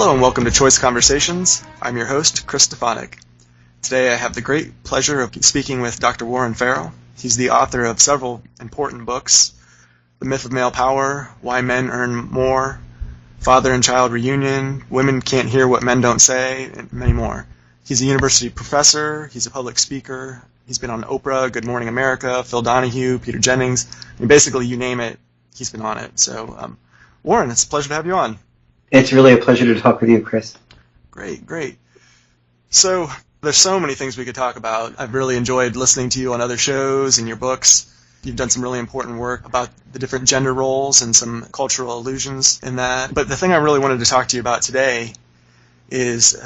Hello and welcome to Choice Conversations. I'm your host, Chris Stefanik. Today I have the great pleasure of speaking with Dr. Warren Farrell. He's the author of several important books: The Myth of Male Power, Why Men Earn More, Father and Child Reunion, Women Can't Hear What Men Don't Say, and many more. He's a university professor, he's a public speaker, he's been on Oprah, Good Morning America, Phil Donahue, Peter Jennings. I mean, basically, you name it, he's been on it. So, Warren, it's a pleasure to have you on. It's really a pleasure to talk with you, Chris. Great. So, there's so many things we could talk about. I've really enjoyed listening to you on other shows and your books. You've done some really important work about the different gender roles and some cultural allusions in that. But the thing I really wanted to talk to you about today is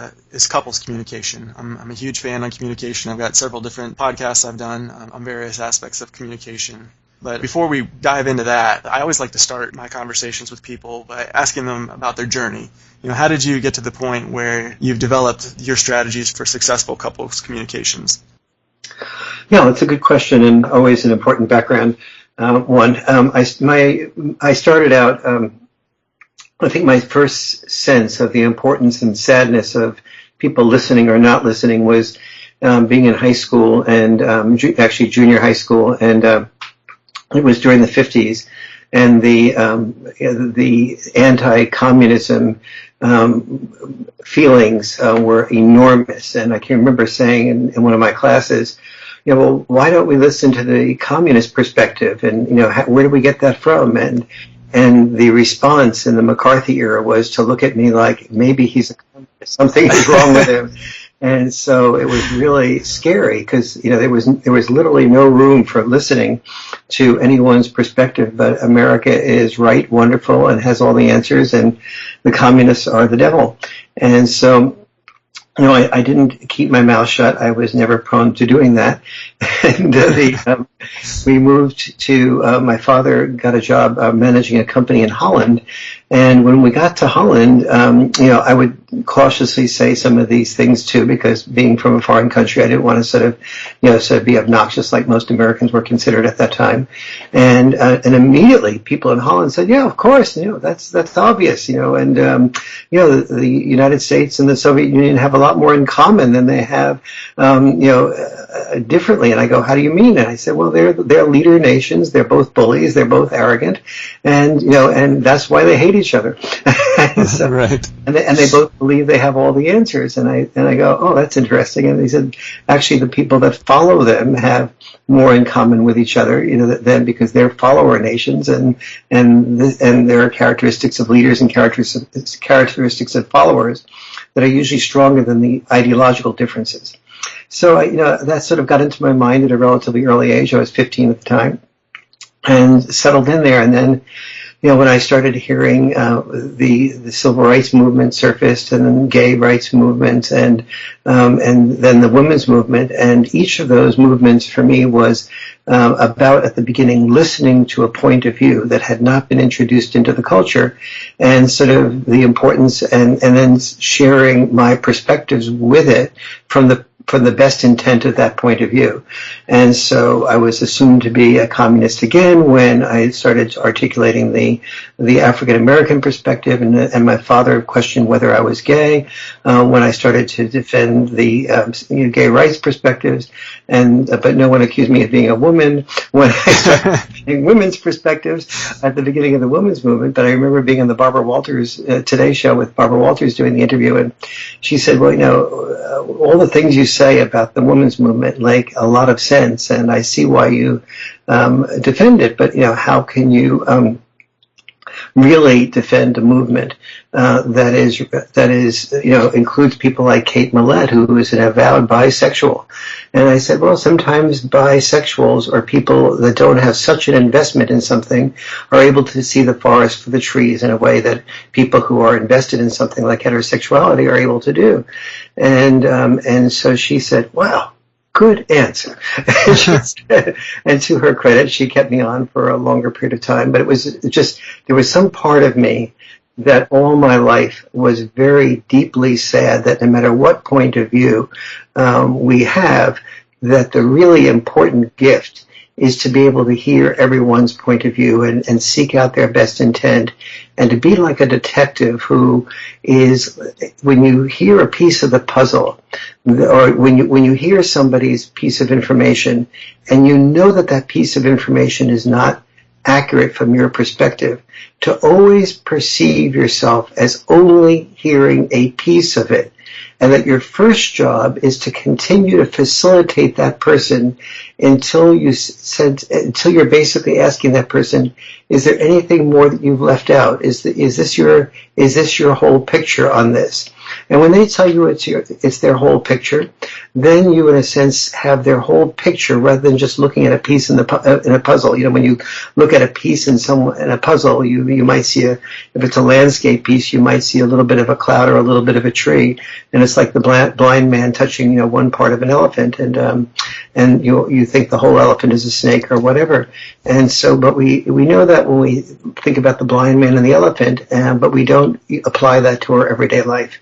couples communication. I'm a huge fan on communication. I've got several different podcasts I've done on various aspects of communication. But before we dive into that, I always like to start my conversations with people by asking them about their journey. You know, how did you get to the point where you've developed your strategies for successful couples communications? Yeah, it's a good question and always an important background one. I started out, I think my first sense of the importance and sadness of people listening or not listening was being in high school and actually junior high school, and it was during the 50s, and the anti-communism feelings were enormous. And I can remember saying in one of my classes, you know, well, why don't we listen to the communist perspective? And, you know, where do we get that from? And the response in the McCarthy era was to look at me like maybe he's a communist, something is wrong with him. And so it was really scary because, you know, there was literally no room for listening to anyone's perspective. But America is right, wonderful, and has all the answers, and the communists are the devil. And so, you know, I didn't keep my mouth shut. I was never prone to doing that. And we moved to, my father got a job managing a company in Holland. And when we got to Holland, you know, I would cautiously say some of these things too, because being from a foreign country, I didn't want to sort of be obnoxious like most Americans were considered at that time. And immediately people in Holland said, yeah, of course, you know, that's obvious, you know, and, you know, the United States and the Soviet Union have a lot more in common than they have, you know, differently. And I go, how do you mean? And I said, well, they're leader nations. They're both bullies. They're both arrogant. And, you know, and that's why they hate each other. So, right. And they both believe they have all the answers. And I go, oh, that's interesting. And they said, actually, the people that follow them have more in common with each other, you know, than because they're follower nations, and there are characteristics of leaders and characteristics of followers that are usually stronger than the ideological differences. So, you know, that sort of got into my mind at a relatively early age. I was 15 at the time, and settled in there. And then, you know, when I started hearing the civil rights movement surfaced, and then gay rights movement, and then the women's movement, and each of those movements for me was about, at the beginning, listening to a point of view that had not been introduced into the culture, and sort of the importance, and then sharing my perspectives with it from the best intent of that point of view. And so I was assumed to be a communist again when I started articulating the African American perspective, and my father questioned whether I was gay when I started to defend the gay rights perspectives, but no one accused me of being a woman when I started defending women's perspectives at the beginning of the women's movement. But I remember being on the Barbara Walters Today Show with Barbara Walters doing the interview, and she said, well, you know, all the things you say about the women's movement make a lot of sense, and I see why you defend it, but, you know, how can you really defend a movement that is, you know, includes people like Kate Millett, who is an avowed bisexual? And I said, well, sometimes bisexuals, or people that don't have such an investment in something, are able to see the forest for the trees in a way that people who are invested in something like heterosexuality are able to do. And so she said, wow, good answer. And to her credit, she kept me on for a longer period of time. But it was just, there was some part of me that all my life was very deeply sad that no matter what point of view we have, that the really important gift is to be able to hear everyone's point of view and seek out their best intent, and to be like a detective who is, when you hear a piece of the puzzle, or when you hear somebody's piece of information, and you know that that piece of information is not accurate from your perspective, to always perceive yourself as only hearing a piece of it, and that your first job is to continue to facilitate that person until you're basically asking that person, is there anything more that you've left out? Is this your whole picture on this? And when they tell you it's their whole picture, then you, in a sense, have their whole picture rather than just looking at a piece in a puzzle. You know, when you look at a piece in a puzzle, you might see if it's a landscape piece, you might see a little bit of a cloud or a little bit of a tree, and it's like the blind man touching, you know, one part of an elephant, and you think the whole elephant is a snake or whatever. And so, but we know that when we think about the blind man and the elephant, but we don't apply that to our everyday life.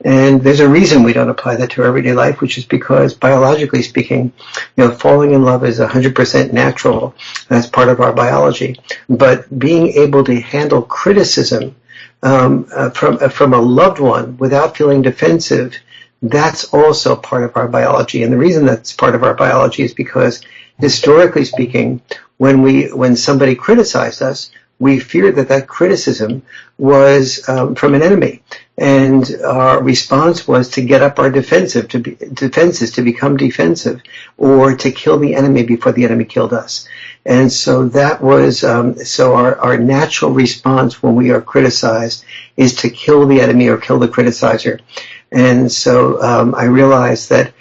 And there's a reason we don't apply that to our everyday life, which is because, biologically speaking, you know, falling in love is 100% natural. That's part of our biology. But being able to handle criticism from a loved one without feeling defensive, that's also part of our biology. And the reason that's part of our biology is because, historically speaking, when somebody criticized us, we feared that criticism was from an enemy, and our response was to get up our defenses, to become defensive, or to kill the enemy before the enemy killed us. And so that was our natural response when we are criticized is to kill the enemy or kill the criticizer. And so I realized that,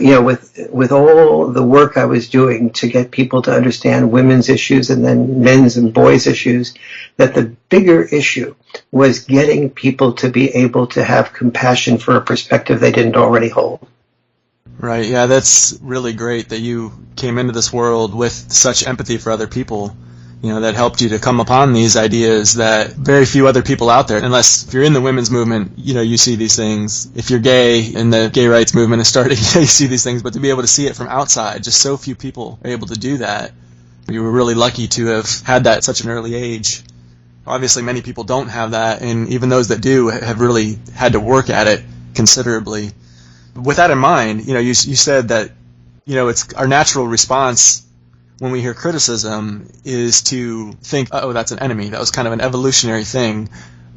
you know, with all the work I was doing to get people to understand women's issues and then men's and boys' issues, that the bigger issue was getting people to be able to have compassion for a perspective they didn't already hold. Right, yeah, that's really great that you came into this world with such empathy for other people, you know, that helped you to come upon these ideas that very few other people out there, unless if you're in the women's movement, you know, you see these things. If you're gay and the gay rights movement is starting, you see these things, but to be able to see it from outside, just so few people are able to do that. You were really lucky to have had that at such an early age. Obviously, many people don't have that, and even those that do have really had to work at it considerably. With that in mind, you know, you said that, you know, it's our natural response when we hear criticism is to think, oh, that's an enemy. That was kind of an evolutionary thing,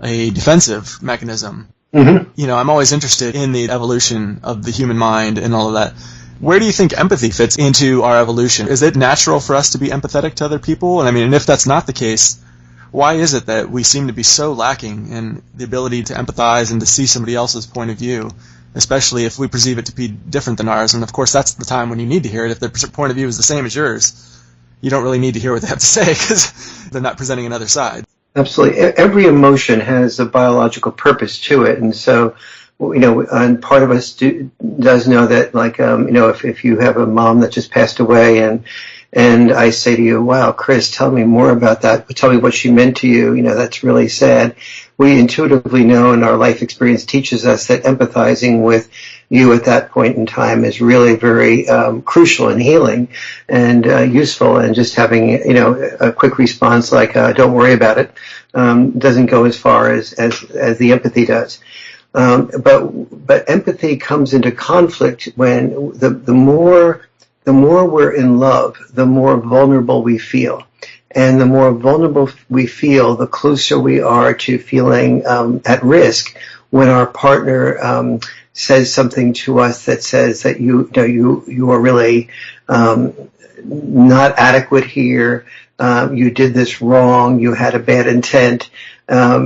a defensive mechanism. Mm-hmm. You know, I'm always interested in the evolution of the human mind and all of that. Where do you think empathy fits into our evolution? Is it natural for us to be empathetic to other people? And I mean, and if that's not the case, why is it that we seem to be so lacking in the ability to empathize and to see somebody else's point of view, especially if we perceive it to be different than ours? And of course, that's the time when you need to hear it. If their point of view is the same as yours, you don't really need to hear what they have to say because they're not presenting another side. Absolutely. Every emotion has a biological purpose to it. And so, you know, and part of us does know that, like, you know, if you have a mom that just passed away and I say to you, wow, Chris, tell me more about that. Tell me what she meant to you. You know, that's really sad. We intuitively know, and our life experience teaches us, that empathizing with you at that point in time is really very crucial and healing and useful. And just having, you know, a quick response like "don't worry about it" doesn't go as far as the empathy does. But empathy comes into conflict when the more we're in love, the more vulnerable we feel. And the more vulnerable we feel, the closer we are to feeling at risk when our partner says something to us that says that you are really not adequate here. You did this wrong. You had a bad intent. I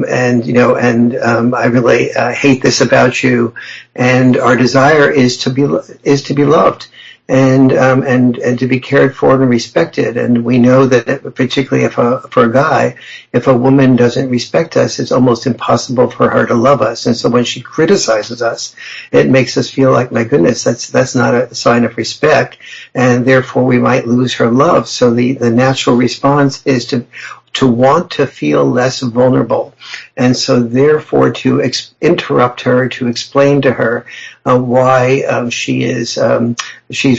really hate this about you. And our desire is to be loved. And to be cared for and respected. And we know that particularly for a guy, if a woman doesn't respect us, it's almost impossible for her to love us. And so when she criticizes us, it makes us feel like, my goodness, that's not a sign of respect, and therefore we might lose her love. So the natural response is to want to feel less vulnerable. And so therefore to interrupt her, to explain to her why she's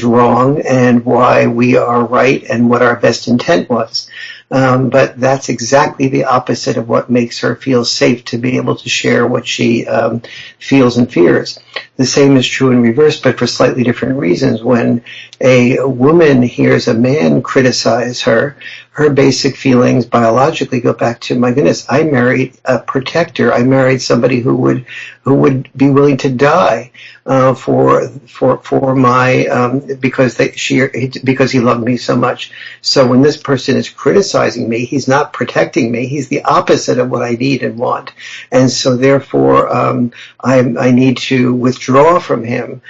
wrong and why we are right and what our best intent was. But that's exactly the opposite of what makes her feel safe to be able to share what she feels and fears. The same is true in reverse, but for slightly different reasons. When a woman hears a man criticize her, her basic feelings biologically go back to, my goodness, I married a protector. I married somebody who would be willing to die for my because he loved me so much. So when this person is criticizing me, he's not protecting me. He's the opposite of what I need and want. And so therefore, I need to withdraw from him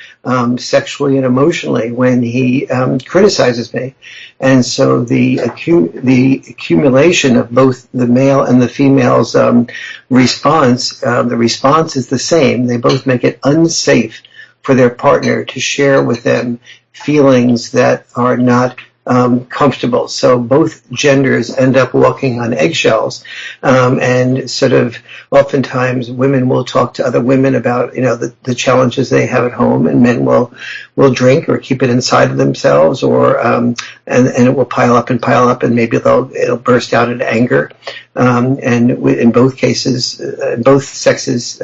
sexually and emotionally when he criticizes me. And so the accumulation of both the male and the female's response, the response is the same. They both make it unsafe for their partner to share with them feelings that are not comfortable. So both genders end up walking on eggshells, and sort of oftentimes women will talk to other women about the challenges they have at home, and men will drink or keep it inside of themselves, or and it will pile up, and maybe it'll burst out in anger. And in both cases, in both sexes.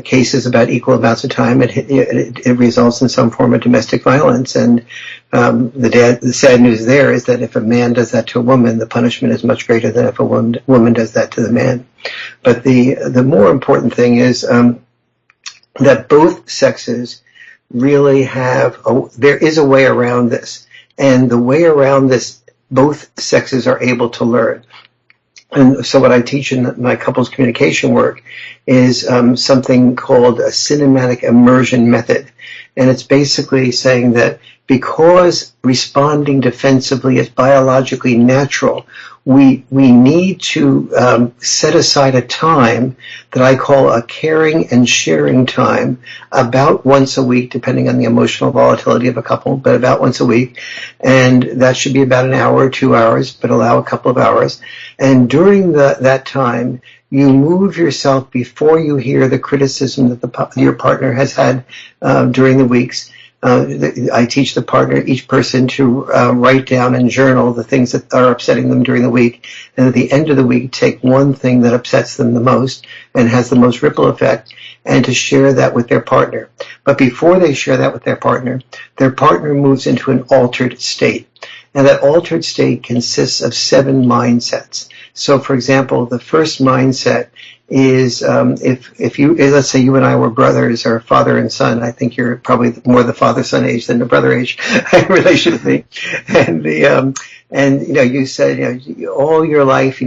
Cases about equal amounts of time, it results in some form of domestic violence. And the sad news there is that if a man does that to a woman, the punishment is much greater than if a woman does that to the man. But the more important thing is that both sexes really there is a way around this. And the way around this, both sexes are able to learn. And so what I teach in my couples communication work is something called a cinematic immersion method. And it's basically saying that because responding defensively is biologically natural, we need to set aside a time that I call a caring and sharing time, about once a week, depending on the emotional volatility of a couple, but about once a week. And that should be about an hour or 2 hours, but allow a couple of hours. And during that time, you move yourself before you hear the criticism that your partner has had during the weeks. I teach each person to write down and journal the things that are upsetting them during the week, and at the end of the week, take one thing that upsets them the most and has the most ripple effect, and to share that with their partner. But before they share that with their partner moves into an altered state. And that altered state consists of 7 mindsets. So, for example, the first mindset is if you, let's say you and I were brothers or father and son, I think you're probably more the father-son age than the brother age in relation to me. And you said, all your life,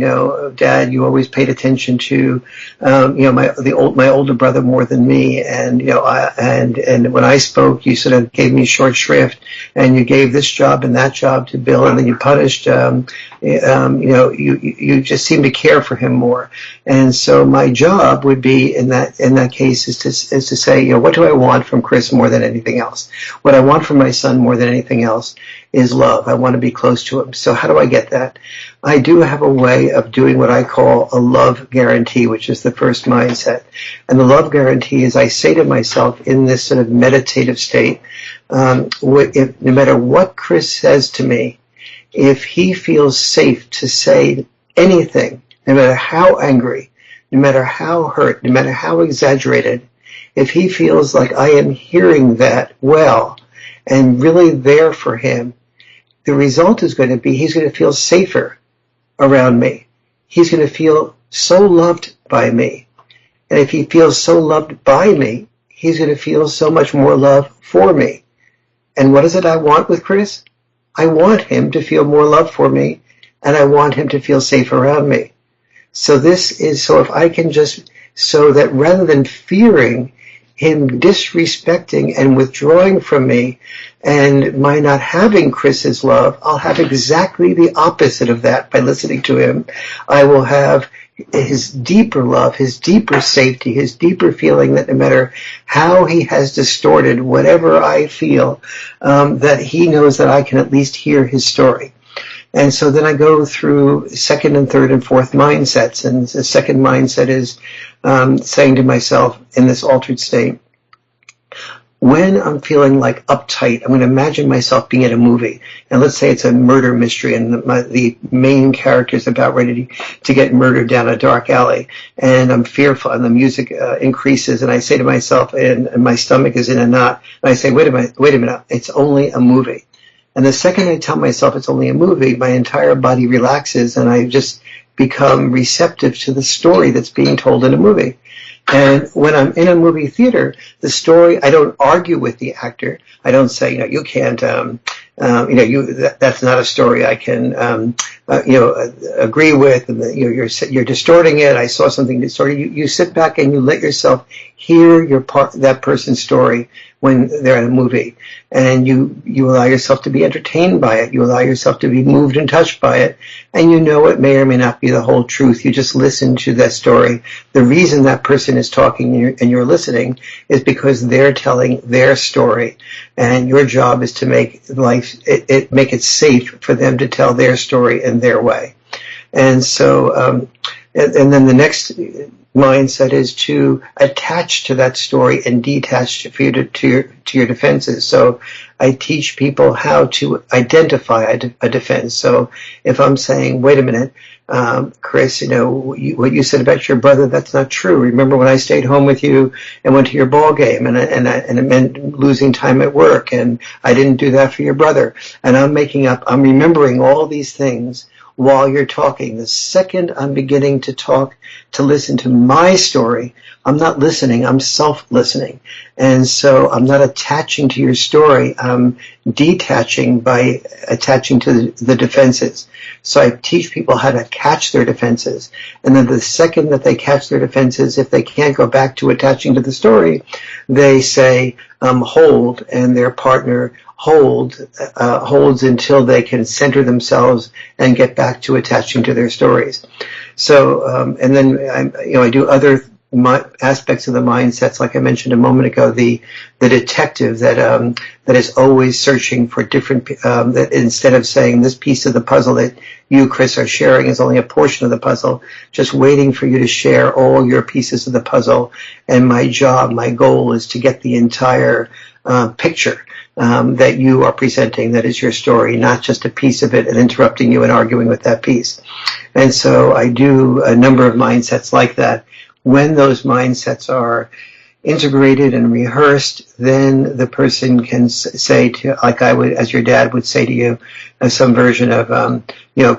Dad, you always paid attention to, my older brother more than me, and and when I spoke, you sort of gave me short shrift, and you gave this job and that job to Bill, and then you punished, you just seemed to care for him more. And so my job would be in that case is to say, what do I want from Chris more than anything else? What I want from my son more than anything else is love. I want to be close to him. So how do I get that? I do have a way of doing what I call a love guarantee, which is the first mindset. And the love guarantee is I say to myself in this sort of meditative state, no matter what Chris says to me, if he feels safe to say anything, no matter how angry, no matter how hurt, no matter how exaggerated, if he feels like I am hearing that well and really there for him, the result is going to be he's going to feel safer around me. He's going to feel so loved by me. And if he feels so loved by me, he's going to feel so much more love for me. And what is it I want with Chris? I want him to feel more love for me, and I want him to feel safe around me. So if I can so that rather than fearing him disrespecting and withdrawing from me and my not having Chris's love, I'll have exactly the opposite of that by listening to him. I will have his deeper love, his deeper safety, his deeper feeling that no matter how he has distorted whatever I feel, that he knows that I can at least hear his story. And so then I go through second and third and fourth mindsets. And the second mindset is saying to myself in this altered state, when I'm feeling like uptight, I'm going to imagine myself being in a movie. And let's say it's a murder mystery and the main character is about ready to get murdered down a dark alley. And I'm fearful and the music increases. And I say to myself, and my stomach is in a knot. And I say, wait a minute, it's only a movie. And the second I tell myself it's only a movie, my entire body relaxes and I just become receptive to the story that's being told in a movie. And when I'm in a movie theater, the story, I don't argue with the actor. I don't say, you can't, that's not a story I can, agree with. And you're distorting it. I saw something distorted. You sit back and you let yourself hear that person's story when they're in a movie. And you allow yourself to be entertained by it. You allow yourself to be moved and touched by it. And it may or may not be the whole truth. You just listen to that story. The reason that person is talking and you're listening is because they're telling their story. And your job is to make make it safe for them to tell their story in their way. And so, and then the next mindset is to attach to that story and detach to your defenses. So I teach people how to identify a defense. So if I'm saying, wait a minute, Chris, what you said about your brother, that's not true. Remember when I stayed home with you and went to your ball game and it meant losing time at work and I didn't do that for your brother. And I'm remembering all these things while you're talking. The second I'm beginning to talk, to listen to my story, I'm not listening, I'm self-listening. And so I'm not attaching to your story, I'm detaching by attaching to the defenses. So I teach people how to catch their defenses. And then the second that they catch their defenses, if they can't go back to attaching to the story, they say, hold, and their partner holds until they can center themselves and get back to attaching to their stories. So, and then I do other aspects of the mindsets, like I mentioned a moment ago, the detective that is always searching for different, that instead of saying this piece of the puzzle that you, Chris, are sharing is only a portion of the puzzle, just waiting for you to share all your pieces of the puzzle. And my goal is to get the entire picture that you are presenting, that is your story, not just a piece of it and interrupting you and arguing with that piece. And so I do a number of mindsets like that. When those mindsets are integrated and rehearsed, then the person can say to, like I would, as your dad would say to you, some version of,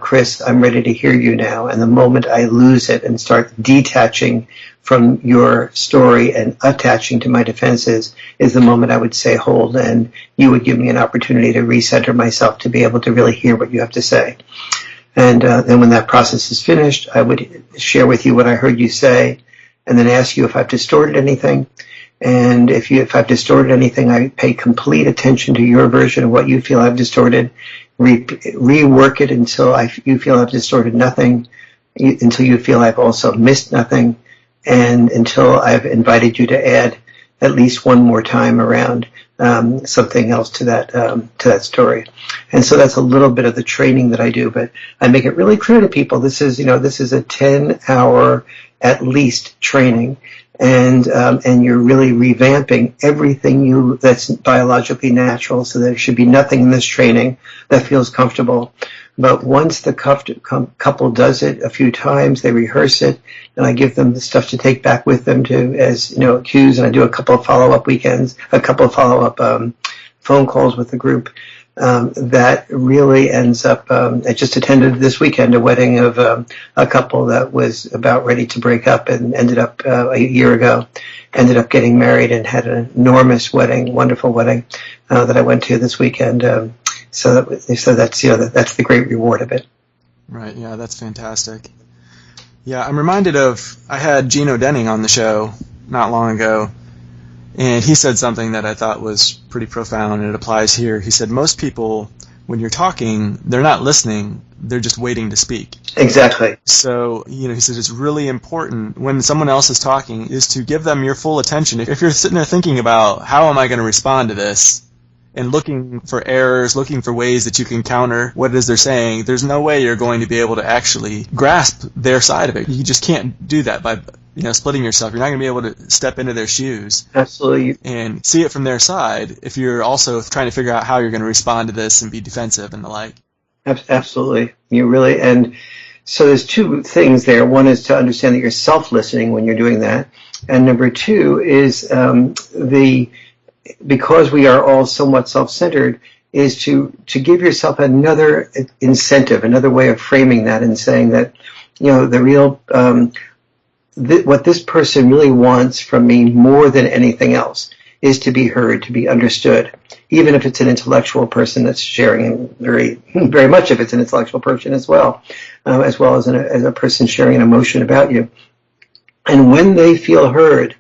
Chris, I'm ready to hear you now. And the moment I lose it and start detaching from your story and attaching to my defenses is the moment I would say hold, and you would give me an opportunity to recenter myself to be able to really hear what you have to say. And then when that process is finished, I would share with you what I heard you say, and then ask you if I've distorted anything. And if I've distorted anything, I pay complete attention to your version of what you feel I've distorted, rework it until you feel I've distorted nothing, until you feel I've also missed nothing, and until I've invited you to add at least one more time around something else to that story. And so that's a little bit of the training that I do, but I make it really clear to people this is a 10-hour at least training, and you're really revamping everything that's biologically natural, so there should be nothing in this training that feels comfortable. But once the couple does it a few times, they rehearse it, and I give them the stuff to take back with them as cues, and I do a couple of follow-up weekends, a couple of follow-up phone calls with the group. That really ends up, I just attended this weekend a wedding of a couple that was about ready to break up and ended up a year ago, ended up getting married and had an enormous wedding, wonderful wedding that I went to this weekend. So that's that's the great reward of it. Right, yeah, that's fantastic. Yeah, I'm reminded I had Gino Denning on the show not long ago, and he said something that I thought was pretty profound, and it applies here. He said, most people, when you're talking, they're not listening, they're just waiting to speak. Exactly. So, he said it's really important when someone else is talking is to give them your full attention. If you're sitting there thinking about, how am I going to respond to this? and looking for errors, looking for ways that you can counter what it is they're saying, there's no way you're going to be able to actually grasp their side of it. You just can't do that by splitting yourself. You're not going to be able to step into their shoes. Absolutely. And see it from their side if you're also trying to figure out how you're going to respond to this and be defensive and the like. Absolutely. You really, and so there's two things there. One is to understand that you're self-listening when you're doing that. And number two is because we are all somewhat self-centered, is to give yourself another incentive, another way of framing that and saying that, the real, what this person really wants from me more than anything else is to be heard, to be understood, even if it's an intellectual person that's sharing, very, very much if it's an intellectual person as well as a person sharing an emotion about you. And when they feel heard,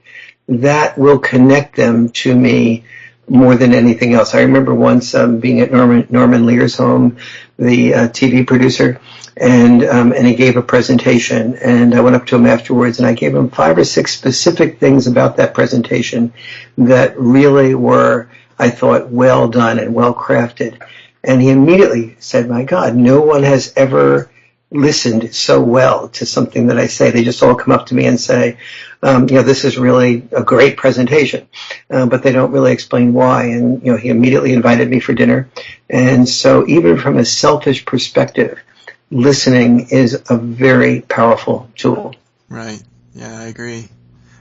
that will connect them to me more than anything else. I remember once being at Norman Lear's home, the TV producer, and he gave a presentation, and I went up to him afterwards, and I gave him 5 or 6 specific things about that presentation that really were, I thought, well done and well crafted. And he immediately said, "My God, no one has ever listened so well to something that I say." They just all come up to me and say, this is really a great presentation, but they don't really explain why. And, he immediately invited me for dinner. And so even from a selfish perspective, listening is a very powerful tool. Right. Yeah, I agree.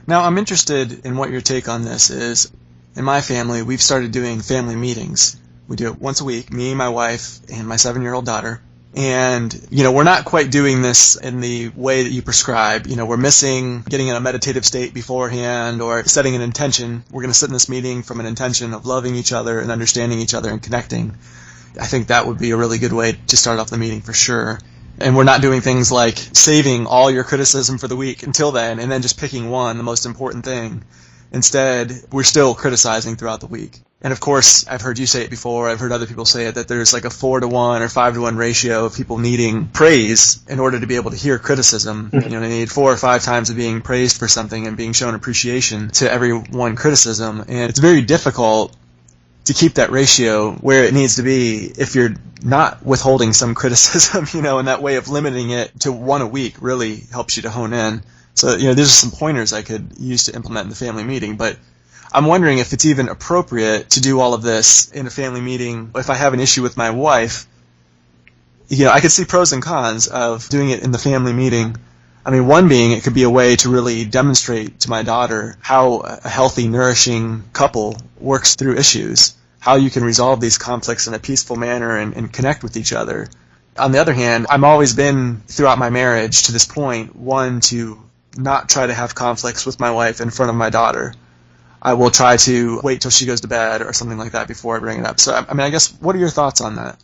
Now, I'm interested in what your take on this is. In my family, we've started doing family meetings. We do it once a week, me, my wife, and my 7-year-old daughter. And, we're not quite doing this in the way that you prescribe. We're missing getting in a meditative state beforehand or setting an intention. We're going to sit in this meeting from an intention of loving each other and understanding each other and connecting. I think that would be a really good way to start off the meeting for sure. And we're not doing things like saving all your criticism for the week until then and then just picking one, the most important thing. Instead, we're still criticizing throughout the week. And of course, I've heard you say it before, I've heard other people say it, that there's like a 4-to-1 or 5-to-1 ratio of people needing praise in order to be able to hear criticism. They need 4 or 5 times of being praised for something and being shown appreciation to every one criticism. And it's very difficult to keep that ratio where it needs to be if you're not withholding some criticism, and that way of limiting it to 1 a week really helps you to hone in. So, these are some pointers I could use to implement in the family meeting, but I'm wondering if it's even appropriate to do all of this in a family meeting. If I have an issue with my wife, I could see pros and cons of doing it in the family meeting. I mean, one being it could be a way to really demonstrate to my daughter how a healthy, nourishing couple works through issues, how you can resolve these conflicts in a peaceful manner and connect with each other. On the other hand, I've always been, throughout my marriage to this point, one to not try to have conflicts with my wife in front of my daughter. I will try to wait till she goes to bed or something like that before I bring it up. So, I guess, what are your thoughts on that?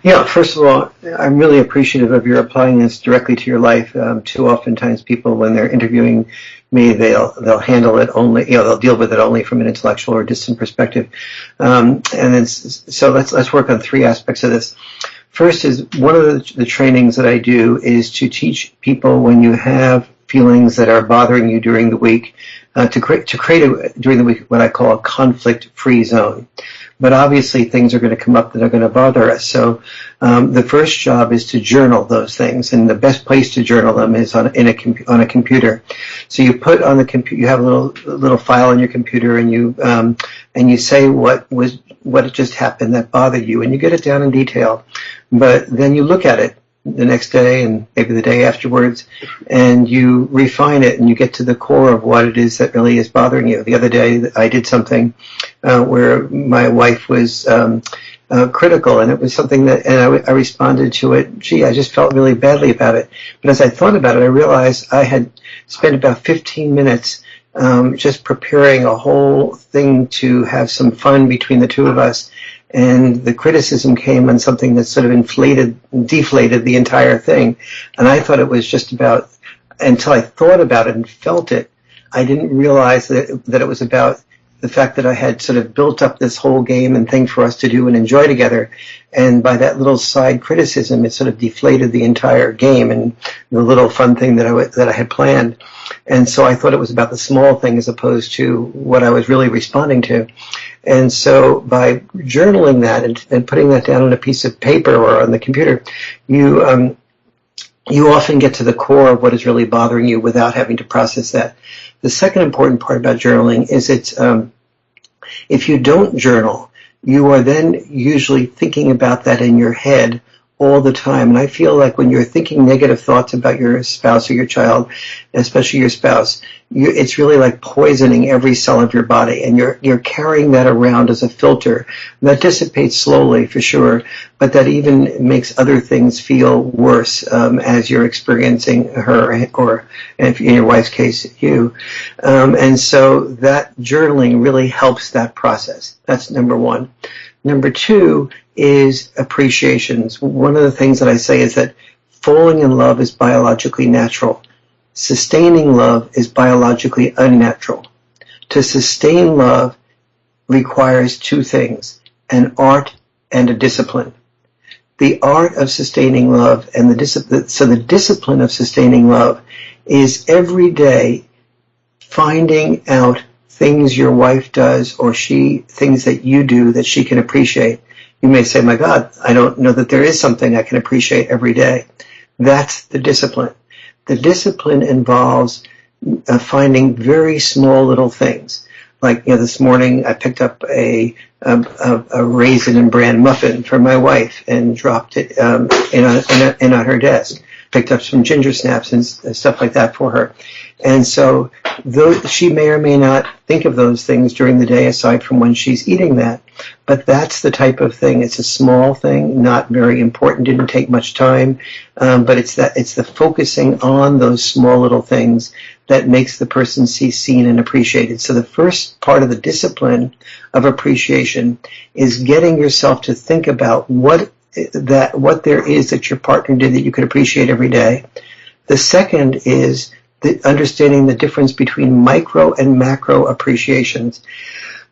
Yeah, first of all, I'm really appreciative of your applying this directly to your life. Too oftentimes people, when they're interviewing me, they'll handle it only, they'll deal with it only from an intellectual or distant perspective. So let's work on 3 aspects of this. First is one of the trainings that I do is to teach people when you have feelings that are bothering you during the week, to create during the week what I call a conflict-free zone. But obviously things are going to come up that are going to bother us. So the first job is to journal those things, and the best place to journal them is on a computer. So you put on the computer, you have a little file on your computer, and you say what just happened that bothered you, and you get it down in detail. But then you look at it the next day and maybe the day afterwards, and you refine it and you get to the core of what it is that really is bothering you. The other day I did something where my wife was critical, and it was something that, and I responded to it. I just felt really badly about it. But as I thought about it, I realized I had spent about 15 minutes just preparing a whole thing to have some fun between the two of us. And the criticism came on something that sort of deflated the entire thing. And I thought it was just about, until I thought about it and felt it, I didn't realize that it was about the fact that I had sort of built up this whole game and thing for us to do and enjoy together. And by that little side criticism, it sort of deflated the entire game and the little fun thing that I had planned. And so I thought it was about the small thing as opposed to what I was really responding to. And so by journaling that and putting that down on a piece of paper or on the computer, you often get to the core of what is really bothering you without having to process that. The second important part about journaling is if you don't journal, you are then usually thinking about that in your head all the time. And I feel like when you're thinking negative thoughts about your spouse or your child, especially your spouse, it's really like poisoning every cell of your body, and you're carrying that around as a filter. That dissipates slowly for sure, but that even makes other things feel worse as you're experiencing her, or if in your wife's case, you. And so that journaling really helps that process. That's number one. Number two is appreciations. One of the things that I say is that falling in love is biologically natural. Sustaining love is biologically unnatural. To sustain love requires two things, an art and a discipline. The art of sustaining love and the discipline of sustaining love is every day finding out things your wife does or things that you do that she can appreciate. You may say, my God, I don't know that there is something I can appreciate every day. That's the discipline. The discipline involves finding very small little things. Like, this morning I picked up a raisin and bran muffin for my wife and dropped it in on her desk. Picked up some ginger snaps and stuff like that for her. And so she may or may not think of those things during the day aside from when she's eating that. But that's the type of thing. It's a small thing, not very important, didn't take much time. But it's the focusing on those small little things that makes the person see seen and appreciated. So the first part of the discipline of appreciation is getting yourself to think about what there is that your partner did that you could appreciate every day. The second is understanding the difference between micro and macro appreciations.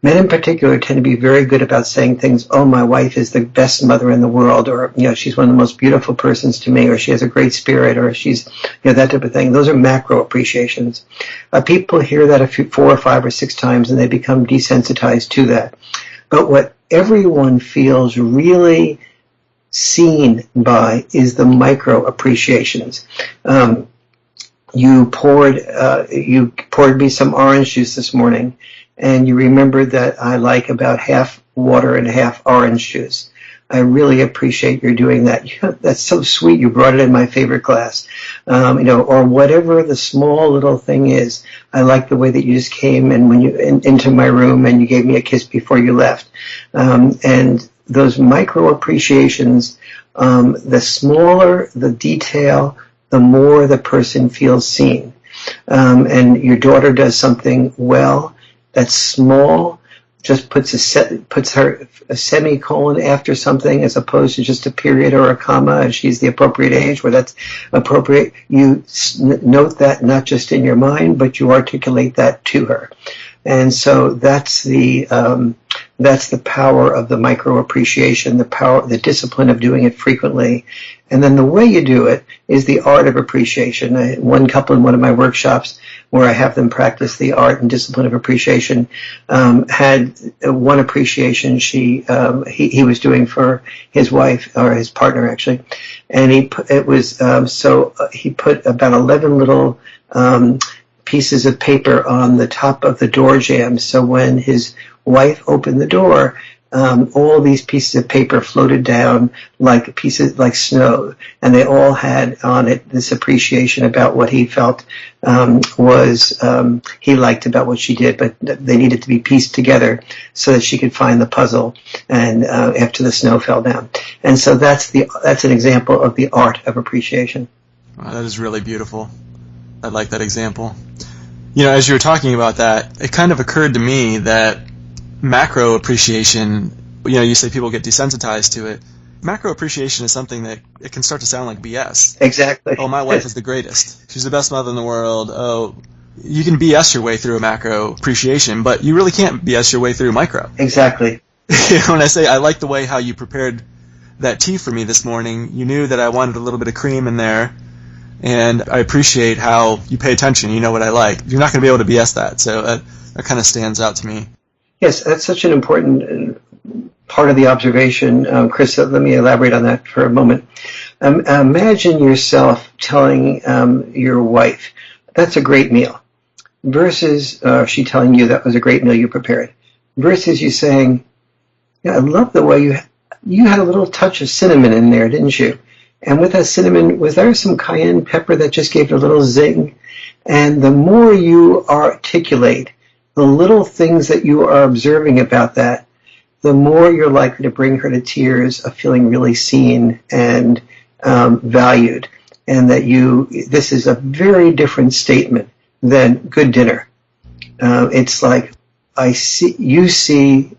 Men in particular tend to be very good about saying things, oh, my wife is the best mother in the world, or, she's one of the most beautiful persons to me, or she has a great spirit, or she's, that type of thing. Those are macro appreciations. People hear that 4 or 5 or 6 times and they become desensitized to that. But what everyone feels really seen by is the micro appreciations. You poured me some orange juice this morning, and you remembered that I like about half water and half orange juice. I really appreciate your doing that. That's so sweet. You brought it in my favorite glass. Or whatever the small little thing is. I like the way that you just came and when you into my room and you gave me a kiss before you left. And those micro appreciations, the smaller the detail, the more the person feels seen. And your daughter does something well that's small, just puts her a semicolon after something as opposed to just a period or a comma, and she's the appropriate age where that's appropriate. You note that not just in your mind, but you articulate that to her. And so that's the power of the micro appreciation, the discipline of doing it frequently. And then the way you do it is the art of appreciation. One couple in one of my workshops where I have them practice the art and discipline of appreciation had one appreciation he was doing for his wife, or his partner actually, and he put about 11 little pieces of paper on the top of the door jamb, so when his wife opened the door, all these pieces of paper floated down like snow, and they all had on it this appreciation about what he felt he liked about what she did, but they needed to be pieced together so that she could find the puzzle. And after the snow fell down, and so that's an example of the art of appreciation. Wow, that is really beautiful. I like that example. As you were talking about that, it kind of occurred to me that macro appreciation, you say people get desensitized to it. Macro appreciation is something that it can start to sound like BS. Exactly. Oh, my wife is the greatest. She's the best mother in the world. Oh, you can BS your way through a macro appreciation, but you really can't BS your way through micro. Exactly. When I say I like the way how you prepared that tea for me this morning, you knew that I wanted a little bit of cream in there, and I appreciate how you pay attention. You know what I like. You're not going to be able to BS that, so that kind of stands out to me. Yes, that's such an important part of the observation. Chris, let me elaborate on that for a moment. Imagine yourself telling your wife, that's a great meal, versus she telling you that was a great meal you prepared, versus you saying, yeah, I love the way you had a little touch of cinnamon in there, didn't you? And with that cinnamon, was there some cayenne pepper that just gave it a little zing? And the more you articulate the little things that you are observing about that, the more you're likely to bring her to tears of feeling really seen and valued. And that this is a very different statement than good dinner. It's like, you see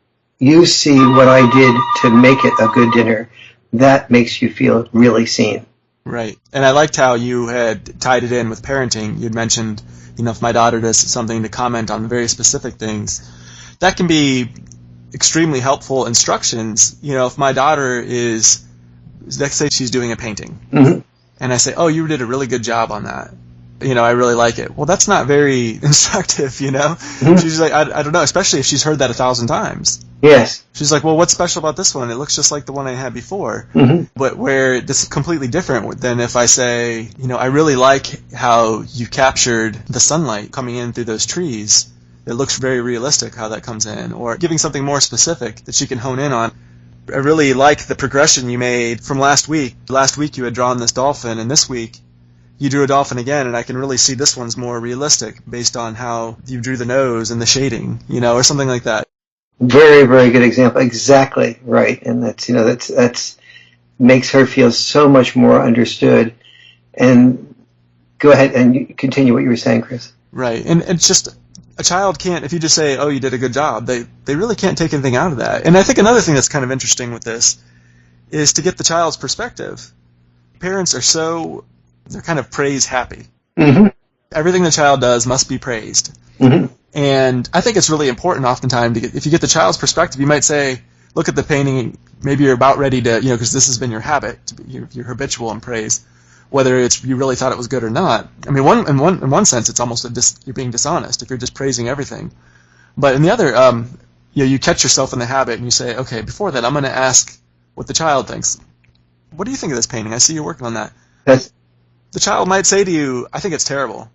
what I did to make it a good dinner. That makes you feel really seen. Right. And I liked how you had tied it in with parenting. You'd mentioned, if my daughter does something, to comment on very specific things. That can be extremely helpful instructions. If my daughter let's say she's doing a painting, mm-hmm. and I say, oh, you did a really good job on that. I really like it. Well, that's not very instructive, Mm-hmm. She's like, I don't know, especially if she's heard that 1,000 times. Yes. She's like, well, what's special about this one? It looks just like the one I had before. Mm-hmm. But where this is completely different than if I say, I really like how you captured the sunlight coming in through those trees. It looks very realistic how that comes in. Or giving something more specific that she can hone in on. I really like the progression you made from last week. Last week you had drawn this dolphin, and this week you drew a dolphin again, and I can really see this one's more realistic based on how you drew the nose and the shading, or something like that. Very, very good example. Exactly right. And that's makes her feel so much more understood. And go ahead and continue what you were saying, Chris. Right. And it's just, a child can't, if you just say, oh, you did a good job, they really can't take anything out of that. And I think another thing that's kind of interesting with this is to get the child's perspective. Parents are they're kind of praise happy. Mm-hmm. Everything the child does must be praised. Mm-hmm. And I think it's really important oftentimes if you get the child's perspective, you might say, look at the painting, maybe you're about ready to, because this has been your habit, you're habitual in praise, whether it's you really thought it was good or not. I mean, in one sense, it's almost you're being dishonest if you're just praising everything. But in the other, you catch yourself in the habit and you say, okay, before that, I'm going to ask what the child thinks. What do you think of this painting? I see you're working on that. The child might say to you, I think it's terrible.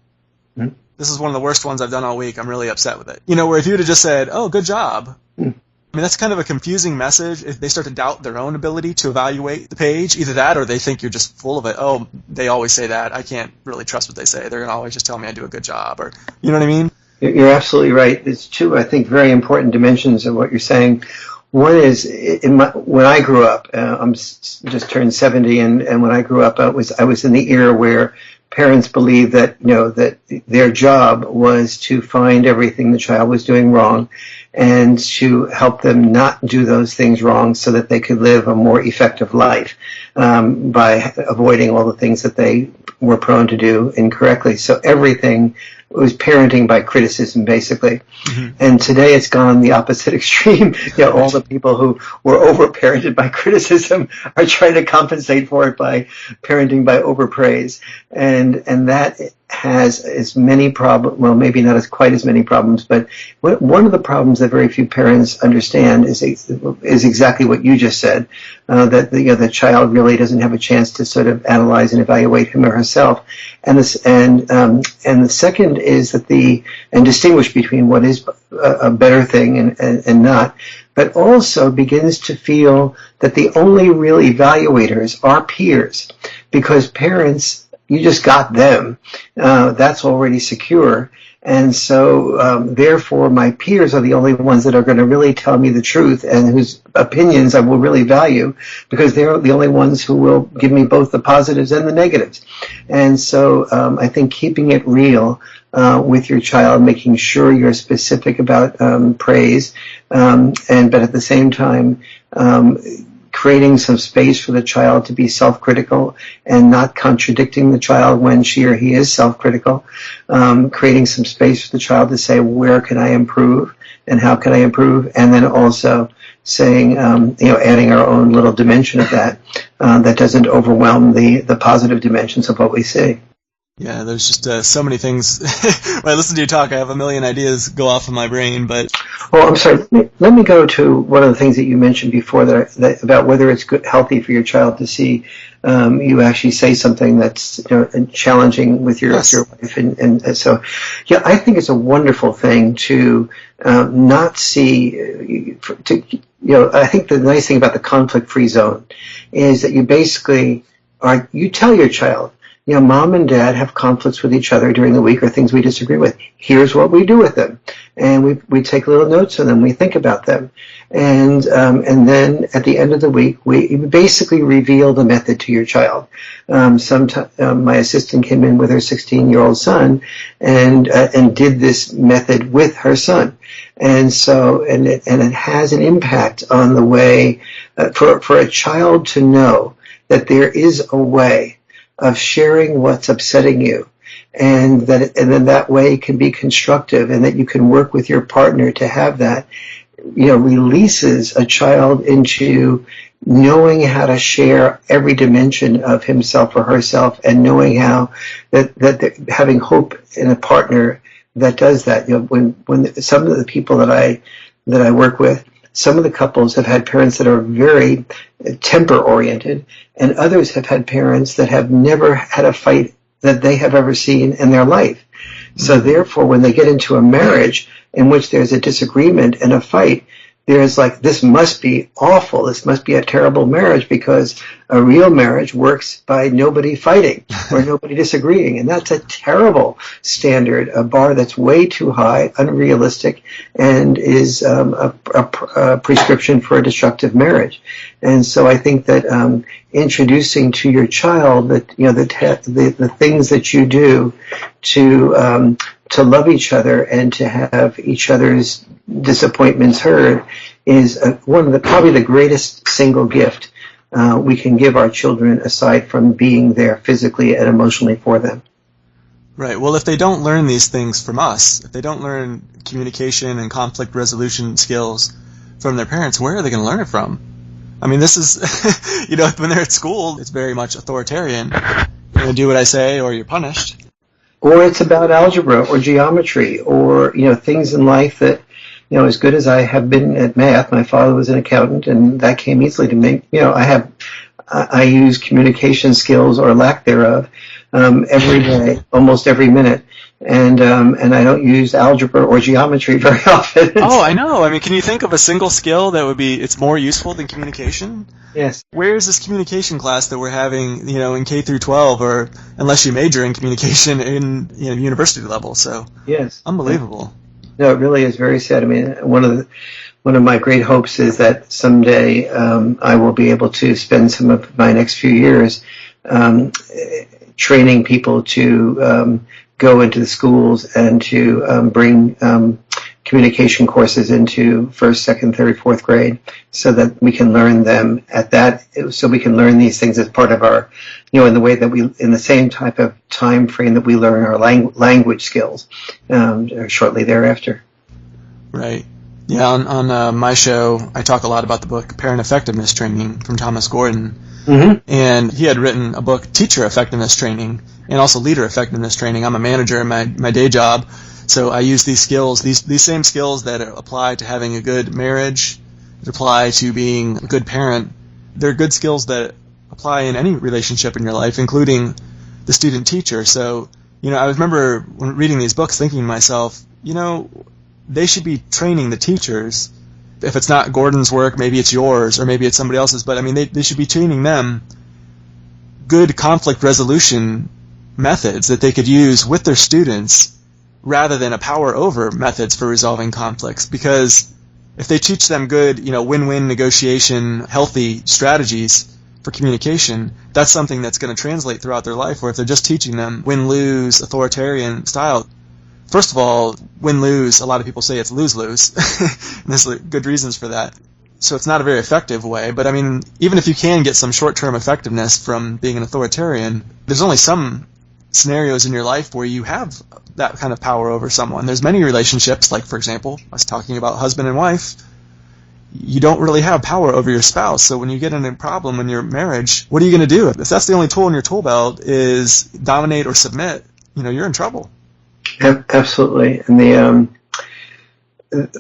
Mm-hmm. This is one of the worst ones I've done all week. I'm really upset with it. Where if you would have just said, oh, good job. Mm-hmm. I mean, that's kind of a confusing message if they start to doubt their own ability to evaluate the page. Either that or they think you're just full of it. Oh, they always say that. I can't really trust what they say. They're going to always just tell me I do a good job. Or, you know what I mean? You're absolutely right. It's two, I think, very important dimensions of what you're saying. One is, when I grew up, I'm just turned 70, and when I grew up, I was in the era where parents believed that, that their job was to find everything the child was doing wrong and to help them not do those things wrong so that they could live a more effective life by avoiding all the things that they were prone to do incorrectly. So everything was parenting by criticism, basically. Mm-hmm. And today it's gone the opposite extreme. All the people who were over-parented by criticism are trying to compensate for it by parenting by overpraise. And that has as many problems, well, maybe not as quite as many problems, but one of the problems that very few parents understand is exactly what you just said, that the child really doesn't have a chance to sort of analyze and evaluate him or herself. And the second is that and distinguish between what is a better thing and not, but also begins to feel that the only real evaluators are peers, because parents, you just got them. That's already secure. And so, therefore, my peers are the only ones that are going to really tell me the truth and whose opinions I will really value, because they're the only ones who will give me both the positives and the negatives. And so, I think keeping it real with your child, making sure you're specific about praise, but at the same time, creating some space for the child to be self-critical and not contradicting the child when she or he is self-critical, creating some space for the child to say, where can I improve and how can I improve, and then also saying, adding our own little dimension of that that doesn't overwhelm the positive dimensions of what we see. Yeah, there's just so many things. When I listen to you talk, I have a million ideas go off in my brain, but... Well, I'm sorry. Let me go to one of the things that you mentioned before that about whether it's healthy for your child to see you actually say something that's challenging with your wife, and so yeah, I think it's a wonderful thing to not see. I think the nice thing about the conflict-free zone is that you basically you tell your child, Mom and Dad have conflicts with each other during the week or things we disagree with. Here's what we do with them. And we take little notes on them. We think about them. And then at the end of the week, we basically reveal the method to your child. My assistant came in with her 16-year-old son and did this method with her son. And so, and it has an impact on the way, for a child to know that there is a way of sharing what's upsetting you, and then that way can be constructive, and that you can work with your partner to have that, releases a child into knowing how to share every dimension of himself or herself, and knowing how that having hope in a partner that does that. When some of the people that I work with, some of the couples have had parents that are very temper-oriented, and others have had parents that have never had a fight that they have ever seen in their life. So therefore, when they get into a marriage in which there's a disagreement and a fight, there's like, this must be awful. This must be a terrible marriage, because a real marriage works by nobody fighting or nobody disagreeing. And that's a terrible standard, a bar that's way too high, unrealistic, and is a prescription for a destructive marriage. And so I think that introducing to your child that the things that you do to love each other and to have each other's disappointments heard is probably the greatest single gift we can give our children, aside from being there physically and emotionally for them. Right. Well, if they don't learn these things from us, if they don't learn communication and conflict resolution skills from their parents, where are they going to learn it from? I mean, this is, when they're at school, it's very much authoritarian. You're going to do what I say or you're punished. Or it's about algebra or geometry or, things in life that, as good as I have been at math, my father was an accountant, and that came easily to me. I use communication skills or lack thereof every day, almost every minute, and I don't use algebra or geometry very often. Oh, I know. I mean, can you think of a single skill that would be it's more useful than communication? Yes. Where is this communication class that we're having, in K through 12, or unless you major in communication in university level? So yes, unbelievable. No, it really is very sad. I mean, one of my great hopes is that someday I will be able to spend some of my next few years training people to go into the schools and to bring communication courses into first, second, third, fourth grade, so that we can learn them so we can learn these things as part of our, in the way that in the same type of time frame that we learn our language skills, shortly thereafter. Right. Yeah, on my show, I talk a lot about the book Parent Effectiveness Training from Thomas Gordon. Mm-hmm. And he had written a book, Teacher Effectiveness Training, and also Leader Effectiveness Training. I'm a manager in my day job, so I use these skills, these same skills that apply to having a good marriage, that apply to being a good parent. They're good skills that apply in any relationship in your life, including the student-teacher. So, I remember when reading these books thinking to myself, they should be training the teachers. If it's not Gordon's work, maybe it's yours, or maybe it's somebody else's, but I mean, they should be training them good conflict resolution methods that they could use with their students rather than a power over methods for resolving conflicts. Because if they teach them good, win-win negotiation, healthy strategies for communication, that's something that's going to translate throughout their life. Or if they're just teaching them win-lose, authoritarian style, first of all, win-lose, a lot of people say it's lose-lose. And there's good reasons for that. So it's not a very effective way. But I mean, even if you can get some short-term effectiveness from being an authoritarian, there's only some scenarios in your life where you have that kind of power over someone. There's many relationships, like, for example, I was talking about husband and wife. You don't really have power over your spouse. So when you get in a problem in your marriage, what are you going to do? If that's the only tool in your tool belt is dominate or submit, you're in trouble. Absolutely. And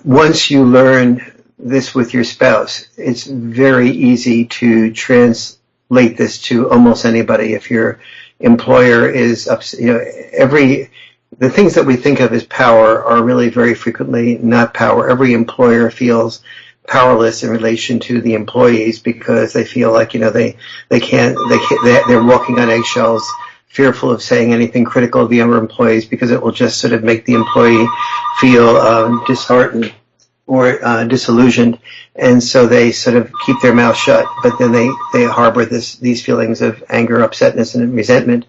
once you learn this with your spouse, it's very easy to translate this to almost anybody. If your employer is the things that we think of as power are really very frequently not power. Every employer feels powerless in relation to the employees because they feel like they're walking on eggshells, fearful of saying anything critical of the other employees because it will just sort of make the employee feel disheartened or disillusioned, and so they sort of keep their mouth shut. But then they harbor these feelings of anger, upsetness, and resentment.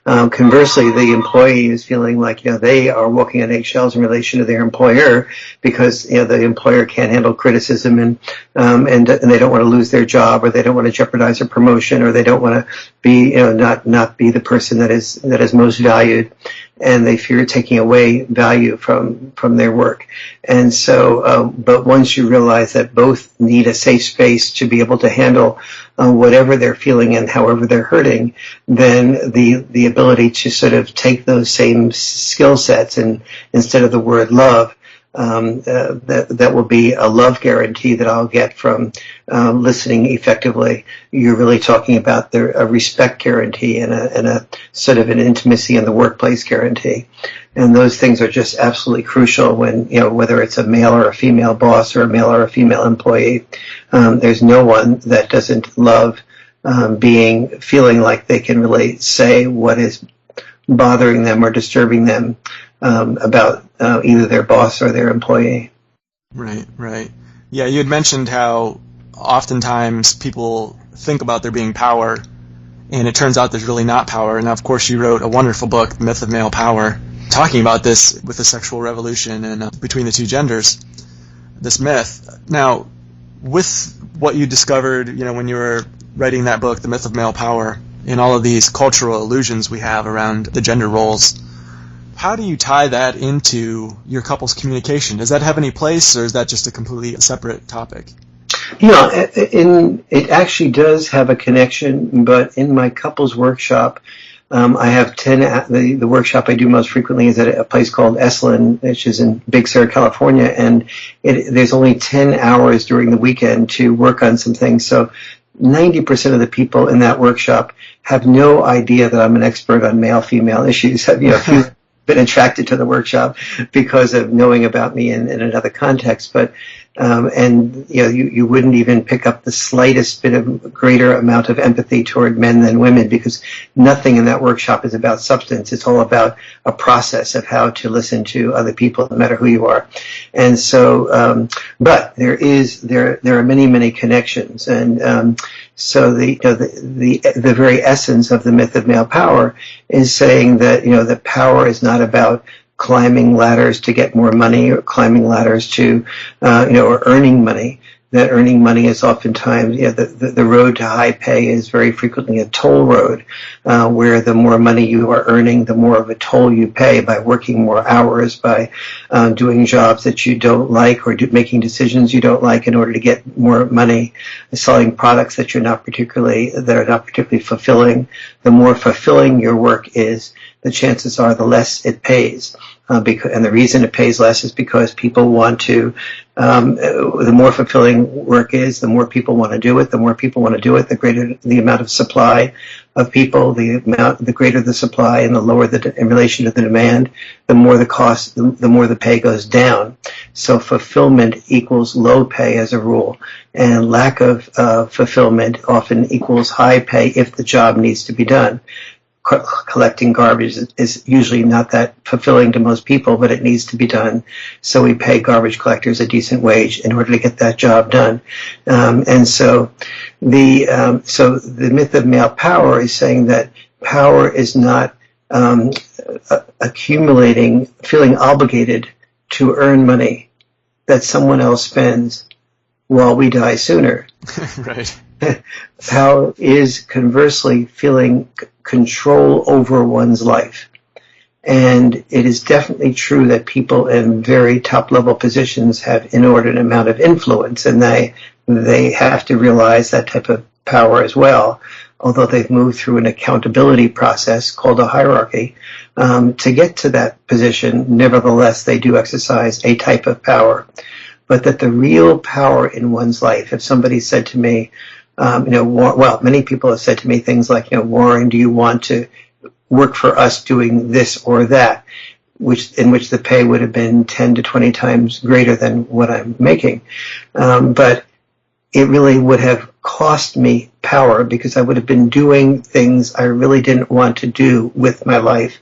Conversely, the employee is feeling like they are walking on eggshells in relation to their employer because the employer can't handle criticism and they don't want to lose their job, or they don't want to jeopardize a promotion, or they don't want to be not be the person that is most valued, and they fear taking away value from their work. And so, but once you realize that both need a safe space to be able to handle whatever they're feeling and however they're hurting, then the ability to sort of take those same skill sets and instead of the word love, that will be a love guarantee that I'll get from listening effectively. You're really talking about a respect guarantee and a sort of an intimacy in the workplace guarantee. And those things are just absolutely crucial when, whether it's a male or a female boss or a male or a female employee. There's no one that doesn't love feeling like they can really say what is bothering them or disturbing them about either their boss or their employee. Right. Yeah, you had mentioned how oftentimes people think about there being power, and it turns out there's really not power. And of course, you wrote a wonderful book, The Myth of Male Power, talking about this with the sexual revolution and between the two genders, this myth. Now, with what you discovered, when you were writing that book, The Myth of Male Power, and all of these cultural illusions we have around the gender roles, how do you tie that into your couple's communication? Does that have any place, or is that just a completely separate topic? It actually does have a connection, but in my couples workshop, I have 10, the workshop I do most frequently is at a place called Esalen, which is in Big Sur, California, and there's only 10 hours during the weekend to work on some things. So 90% of the people in that workshop have no idea that I'm an expert on male-female issues. Have been attracted to the workshop because of knowing about me in another context, but you wouldn't even pick up the slightest bit of greater amount of empathy toward men than women, because nothing in that workshop is about substance. It's all about a process of how to listen to other people, no matter who you are. And so, but there are many connections, and so the very essence of the myth of male power is saying that that power is not about climbing ladders to get more money, or climbing ladders to or earning money. That earning money is oftentimes the road to high pay is very frequently a toll road, where the more money you are earning, the more of a toll you pay by working more hours, by doing jobs that you don't like, or making decisions you don't like in order to get more money, selling products that are not particularly fulfilling. The more fulfilling your work is, the chances are the less it pays. And the reason it pays less is because people want to, the more fulfilling work is, the more people want to do it. The more people want to do it, the greater the amount of supply of people, the greater the supply and the lower in relation to the demand, the more the cost, the more the pay goes down. So fulfillment equals low pay as a rule, and lack of fulfillment often equals high pay if the job needs to be done. Collecting garbage is usually not that fulfilling to most people, but it needs to be done. So we pay garbage collectors a decent wage in order to get that job done. And so the myth of male power is saying that power is not accumulating, feeling obligated to earn money that someone else spends while we die sooner. Right. Power is conversely feeling control over one's life. And it is definitely true that people in very top-level positions have inordinate amount of influence, and they have to realize that type of power as well, although they've moved through an accountability process called a hierarchy. To get to that position, nevertheless, they do exercise a type of power. But that the real power in one's life, if somebody said to me, many people have said to me things like, Warren, do you want to work for us doing this or that, in which the pay would have been 10 to 20 times greater than what I'm making. But it really would have cost me power because I would have been doing things I really didn't want to do with my life.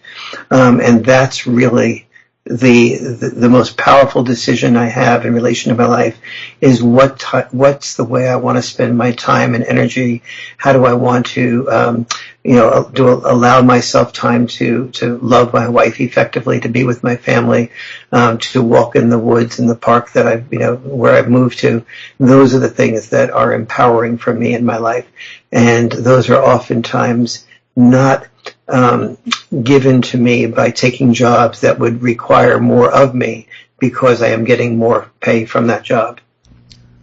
And that's really the most powerful decision I have in relation to my life is what's the way I want to spend my time and energy. How do I want to allow myself time to love my wife effectively, to be with my family, to walk in the woods in the park that where I've moved to. Those are the things that are empowering for me in my life, and those are oftentimes not given to me by taking jobs that would require more of me because I am getting more pay from that job.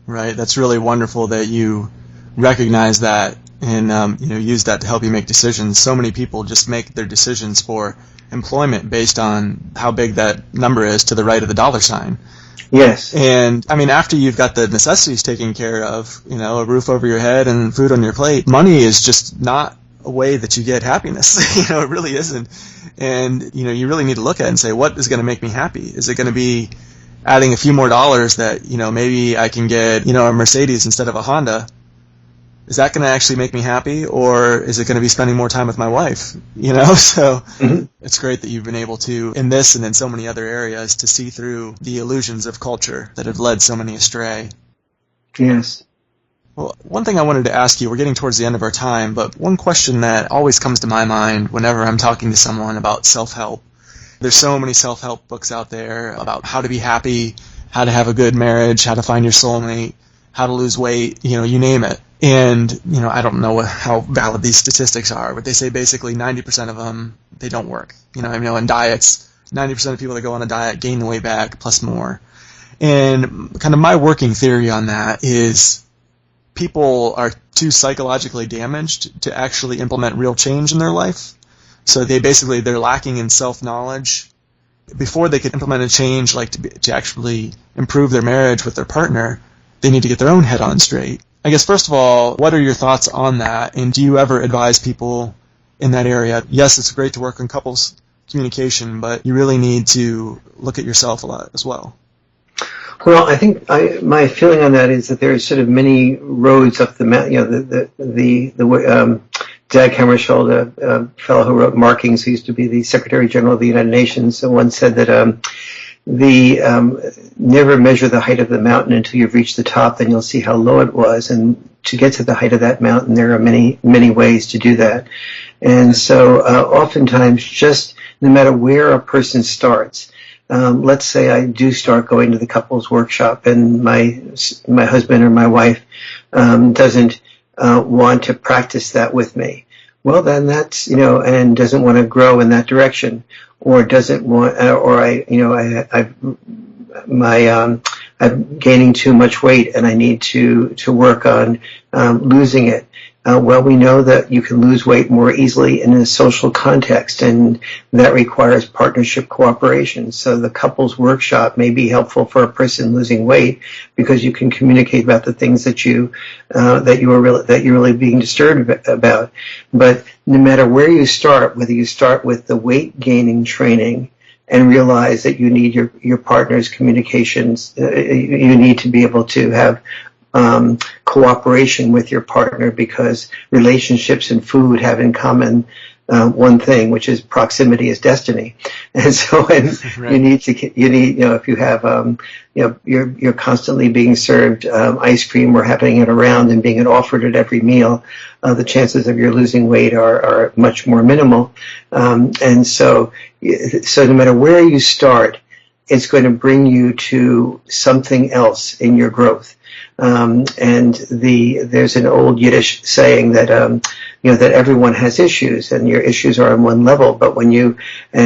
Right. That's really wonderful that you recognize that and use that to help you make decisions. So many people just make their decisions for employment based on how big that number is to the right of the dollar sign. Yes. And after you've got the necessities taken care of, a roof over your head and food on your plate, money is just not a way that you get happiness. It really isn't. And, you really need to look at it and say, what is going to make me happy? Is it going to be adding a few more dollars that, maybe I can get, a Mercedes instead of a Honda? Is that going to actually make me happy? Or is it going to be spending more time with my wife? So mm-hmm. It's great that you've been able to, in this and in so many other areas, to see through the illusions of culture that have led so many astray. Yes. Well, one thing I wanted to ask you, we're getting towards the end of our time, but one question that always comes to my mind whenever I'm talking to someone about self-help. There's so many self-help books out there about how to be happy, how to have a good marriage, how to find your soulmate, how to lose weight, you name it. And, I don't know how valid these statistics are, but they say basically 90% of them, they don't work. In diets, 90% of people that go on a diet gain the weight back plus more. And kind of my working theory on that is people are too psychologically damaged to actually implement real change in their life. So they're lacking in self-knowledge. Before they could implement a change, like to actually improve their marriage with their partner, they need to get their own head on straight. I guess, first of all, what are your thoughts on that? And do you ever advise people in that area? Yes, it's great to work on couples communication, but you really need to look at yourself a lot as well. Well, I think my feeling on that is that there are sort of many roads up the mountain. Dag Hammarskjöld, a fellow who wrote Markings, who used to be the Secretary General of the United Nations, once said that never measure the height of the mountain until you've reached the top, then you'll see how low it was. And to get to the height of that mountain, there are many, many ways to do that. And so oftentimes, just no matter where a person starts, let's say I do start going to the couples workshop and my husband or my wife doesn't want to practice that with me. Well, then that's, and doesn't want to grow in that direction, or doesn't want, I'm gaining too much weight and I need to work on losing it. Well, we know that you can lose weight more easily in a social context, and that requires partnership cooperation. So the couples workshop may be helpful for a person losing weight because you can communicate about the things that you're really being disturbed about. But no matter where you start, whether you start with the weight gaining training and realize that you need your partner's communications, you need to be able to have cooperation with your partner, because relationships and food have in common one thing, which is proximity is destiny. And so right. you need if you have you're constantly being served ice cream or having it around and being offered at every meal, the chances of your losing weight are much more minimal. And so no matter where you start, it's going to bring you to something else in your growth. And there's an old Yiddish saying that that everyone has issues, and your issues are on one level, but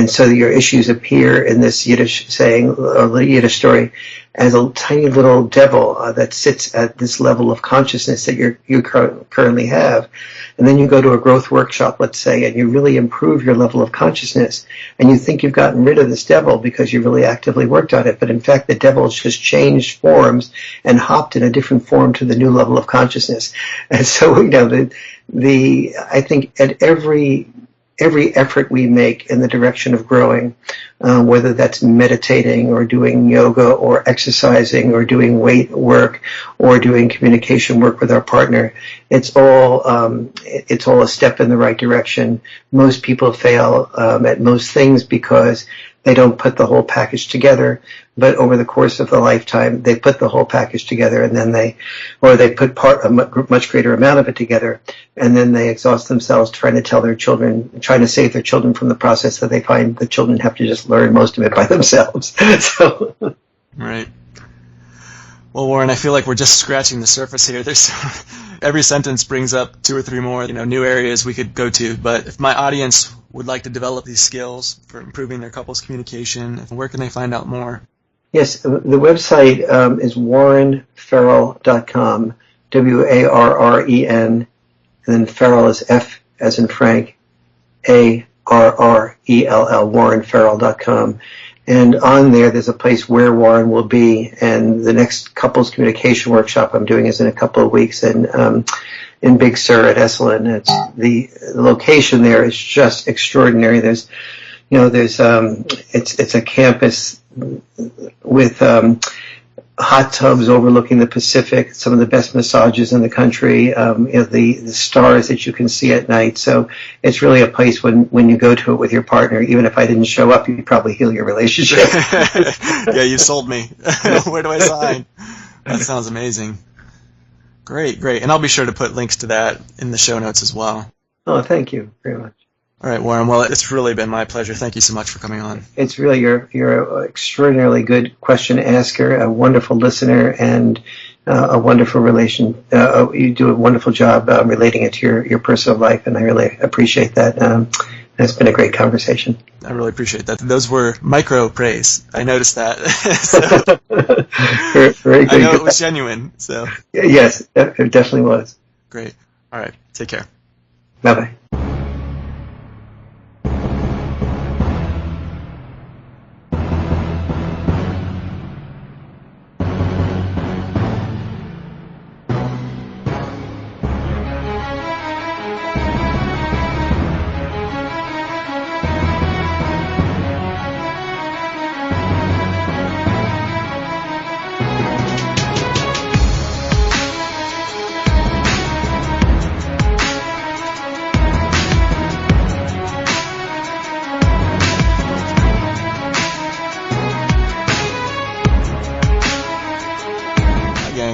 so your issues appear in this Yiddish saying or the Yiddish story as a tiny little devil that sits at this level of consciousness that you currently have. And then you go to a growth workshop, let's say, and you really improve your level of consciousness, and you think you've gotten rid of this devil because you really actively worked on it, but in fact the devil's just changed forms and hopped in a different form to the new level of consciousness. And so, I think at every effort we make in the direction of growing, whether that's meditating or doing yoga or exercising or doing weight work or doing communication work with our partner, it's all a step in the right direction. Most people fail at most things because they don't put the whole package together, but over the course of the lifetime, they put the whole package together, and then they put a much greater amount of it together, and then they exhaust themselves trying to save their children from the process that they find the children have to just learn most of it by themselves. So. Right. Well, Warren, I feel like we're just scratching the surface here. Every sentence brings up 2 or 3 more, new areas we could go to. But if my audience would like to develop these skills for improving their couple's communication, where can they find out more? Yes, the website is warrenfarrell.com, WARREN, and then Farrell is F as in Frank, ARRELL, warrenfarrell.com. And on there's a place where Warren will be, and the next couples communication workshop I'm doing is in a couple of weeks in Big Sur at Esalen. It's the location there is just extraordinary. It's a campus with hot tubs overlooking the Pacific, some of the best massages in the country, the stars that you can see at night. So it's really a place when you go to it with your partner, even if I didn't show up, you'd probably heal your relationship. Yeah, you sold me. Where do I sign? That sounds amazing. Great. And I'll be sure to put links to that in the show notes as well. Oh, thank you very much. All right, Warren. Well, it's really been my pleasure. Thank you so much for coming on. It's really, you're an extraordinarily good question asker, a wonderful listener, and a wonderful relation. You do a wonderful job relating it to your personal life, and I really appreciate that. It's been a great conversation. I really appreciate that. Those were micro praise. I noticed that. Very good. I know it was genuine. So yes, it definitely was. Great. All right. Take care. Bye-bye.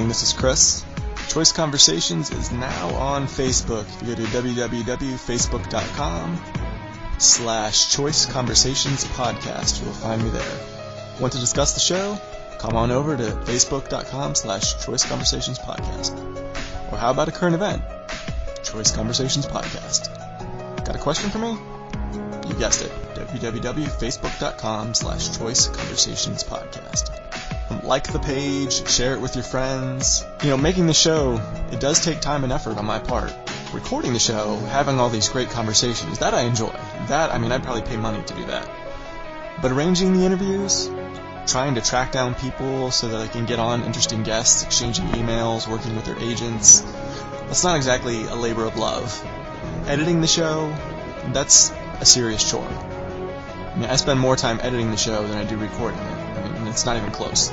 This is Chris. Choice Conversations is now on Facebook. If you go to www.facebook.com/Choice Conversations Podcast, you'll find me there. Want to discuss the show? Come on over to facebook.com/Choice Conversations Podcast. Or how about a current event? Choice Conversations Podcast. Got a question for me? You guessed it. www.facebook.com/Choice Conversations Podcast. Like the page, share it with your friends. Making the show, it does take time and effort on my part. Recording the show, having all these great conversations, that I enjoy. I'd probably pay money to do that. But arranging the interviews, trying to track down people so that I can get on interesting guests, exchanging emails, working with their agents, that's not exactly a labor of love. Editing the show, that's a serious chore. I spend more time editing the show than I do recording it. It's not even close.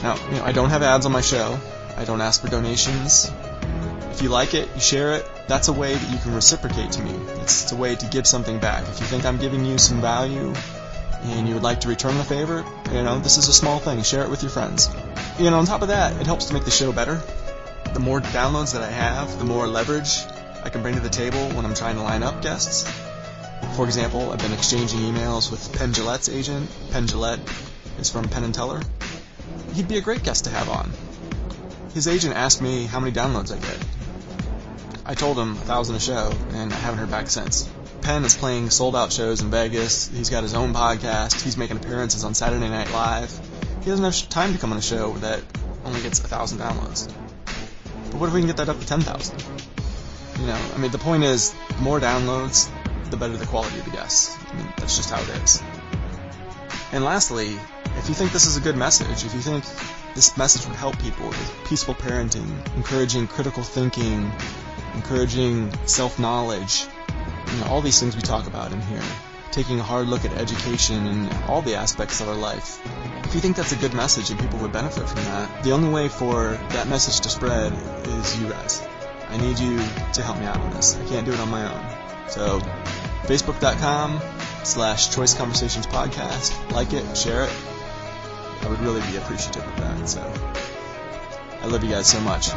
Now, I don't have ads on my show. I don't ask for donations. If you like it, you share it. That's a way that you can reciprocate to me. It's a way to give something back. If you think I'm giving you some value and you would like to return the favor, this is a small thing. Share it with your friends. On top of that, it helps to make the show better. The more downloads that I have, the more leverage I can bring to the table when I'm trying to line up guests. For example, I've been exchanging emails with Penn Jillette's agent. Penn Jillette is from Penn & Teller. He'd be a great guest to have on. his agent asked me how many downloads I get. I told him 1,000 a show, and I haven't heard back since. Penn is playing sold-out shows in Vegas. He's got his own podcast. He's making appearances on Saturday Night Live. He doesn't have time to come on a show that only gets 1,000 downloads. But what if we can get that up to 10,000? You know, I mean, the point is, the more downloads, the better the quality of the guests. I mean, that's just how it is. And lastly, if you think this is a good message, if you think this message would help people with peaceful parenting, encouraging critical thinking, encouraging self-knowledge, you know, all these things we talk about in here, taking a hard look at education and all the aspects of our life. If you think that's a good message and people would benefit from that, the only way for that message to spread is you guys. I need you to help me out on this. I can't do it on my own. So, Facebook.com/Choice Conversations Podcast. Like it, share it. I would really be appreciative of that. So, I love you guys so much.